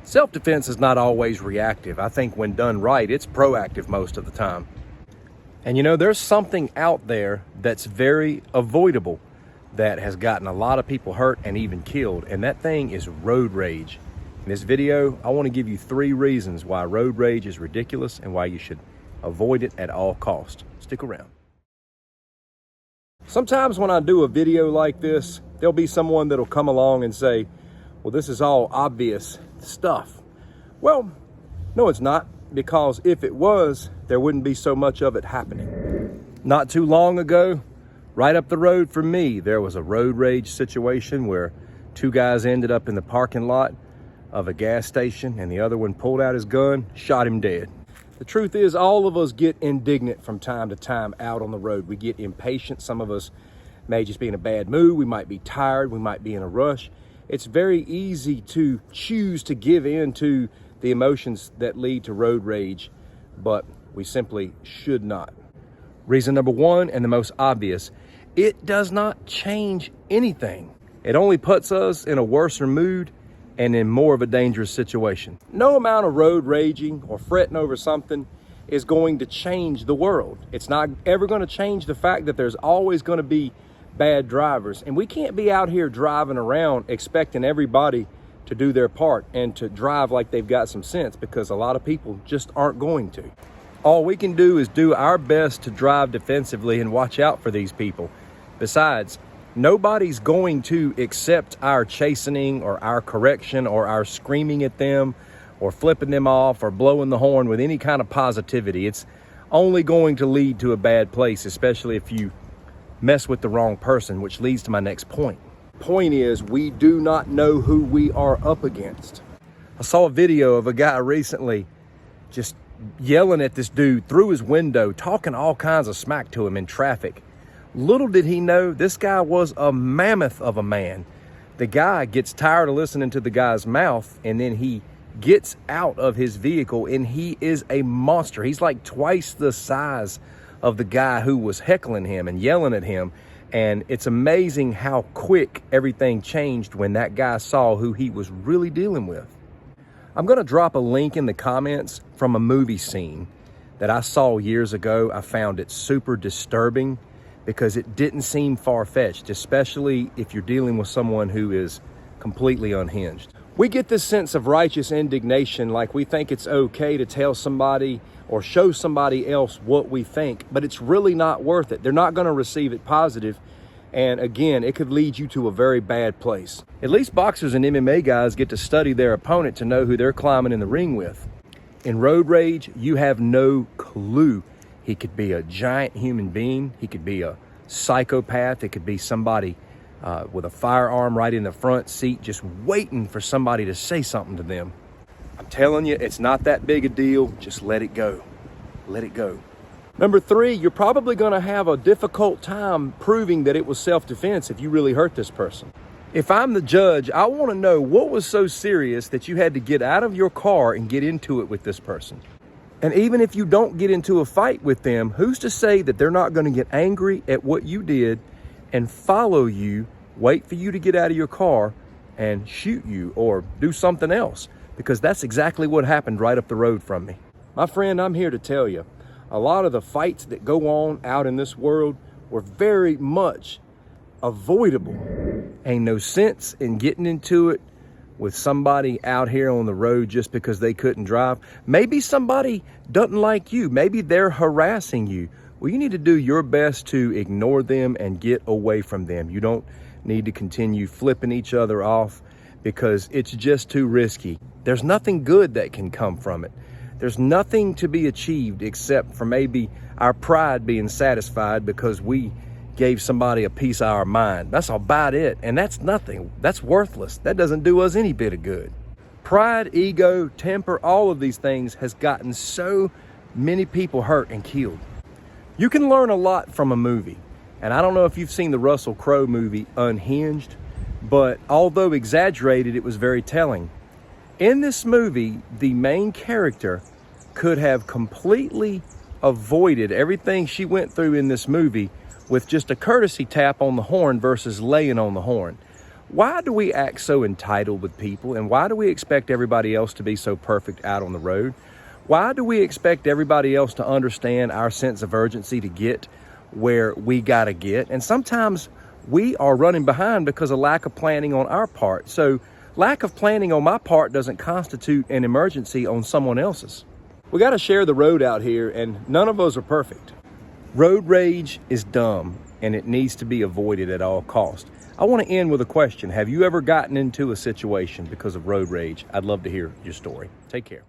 Self-defense is not always reactive. I think when done right, it's proactive most of the time. And you know, there's something out there that's very avoidable that has gotten a lot of people hurt and even killed, and that thing is road rage. In this video, I want to give you 3 reasons why road rage is ridiculous and why you should avoid it at all costs. Stick around. Sometimes when I do a video like this, there'll be someone that'll come along and say, well, this is all obvious stuff. Well, no, it's not, because if it was, there wouldn't be so much of it happening. Not too long ago, right up the road from me, there was a road rage situation where 2 guys ended up in the parking lot of a gas station, and the other one pulled out his gun, shot him dead. The truth is, all of us get indignant from time to time out on the road. We get impatient. Some of us may just be in a bad mood. We might be tired. We might be in a rush. It's very easy to choose to give in to the emotions that lead to road rage, but we simply should not. Reason number 1, and the most obvious, it does not change anything. It only puts us in a worse mood and in more of a dangerous situation. No amount of road raging or fretting over something is going to change the world. It's not ever going to change the fact that there's always going to be bad drivers. And we can't be out here driving around expecting everybody to do their part and to drive like they've got some sense, because a lot of people just aren't going to. All we can do is do our best to drive defensively and watch out for these people. Besides, nobody's going to accept our chastening or our correction or our screaming at them or flipping them off or blowing the horn with any kind of positivity. It's only going to lead to a bad place, especially if you mess with the wrong person, which leads to my next point. Point is, we do not know who we are up against. I saw a video of a guy recently just yelling at this dude through his window, talking all kinds of smack to him in traffic. Little did he know, this guy was a mammoth of a man. The guy gets tired of listening to the guy's mouth, and then he gets out of his vehicle, and he is a monster. He's like twice the size of the guy who was heckling him and yelling at him. And it's amazing how quick everything changed when that guy saw who he was really dealing with. I'm going to drop a link in the comments from a movie scene that I saw years ago. I found it super disturbing because it didn't seem far-fetched, especially if you're dealing with someone who is completely unhinged. We get this sense of righteous indignation, like we think it's okay to tell somebody or show somebody else what we think, but it's really not worth it. They're not going to receive it positive, and again, it could lead you to a very bad place. At least boxers and MMA guys get to study their opponent to know who they're climbing in the ring with. In road rage, you have no clue. He could be a giant human being. He could be a psychopath. It could be somebody with a firearm right in the front seat, just waiting for somebody to say something to them. I'm telling you, it's not that big a deal. Just let it go. Let it go. Number 3, you're probably going to have a difficult time proving that it was self-defense if you really hurt this person. If I'm the judge, I want to know what was so serious that you had to get out of your car and get into it with this person. And even if you don't get into a fight with them, who's to say that they're not going to get angry at what you did and follow you, wait for you to get out of your car and shoot you or do something else? Because that's exactly what happened right up the road from me. My friend, I'm here to tell you, a lot of the fights that go on out in this world were very much avoidable. Ain't no sense in getting into it with somebody out here on the road just because they couldn't drive. Maybe somebody doesn't like you. Maybe they're harassing you. Well, you need to do your best to ignore them and get away from them. You don't need to continue flipping each other off because it's just too risky. There's nothing good that can come from it. There's nothing to be achieved except for maybe our pride being satisfied because we gave somebody a piece of our mind. That's about it. And that's nothing. That's worthless. That doesn't do us any bit of good. Pride, ego, temper, all of these things has gotten so many people hurt and killed. You can learn a lot from a movie. And I don't know if you've seen the Russell Crowe movie Unhinged, but although exaggerated, it was very telling. In this movie, the main character could have completely avoided everything she went through in this movie with just a courtesy tap on the horn versus laying on the horn. Why do we act so entitled with people, and why do we expect everybody else to be so perfect out on the road? Why do we expect everybody else to understand our sense of urgency to get where we gotta get? And sometimes we are running behind because of lack of planning on our part. So lack of planning on my part doesn't constitute an emergency on someone else's. We gotta share the road out here, and none of us are perfect. Road rage is dumb, and it needs to be avoided at all costs. I want to end with a question. Have you ever gotten into a situation because of road rage? I'd love to hear your story. Take care.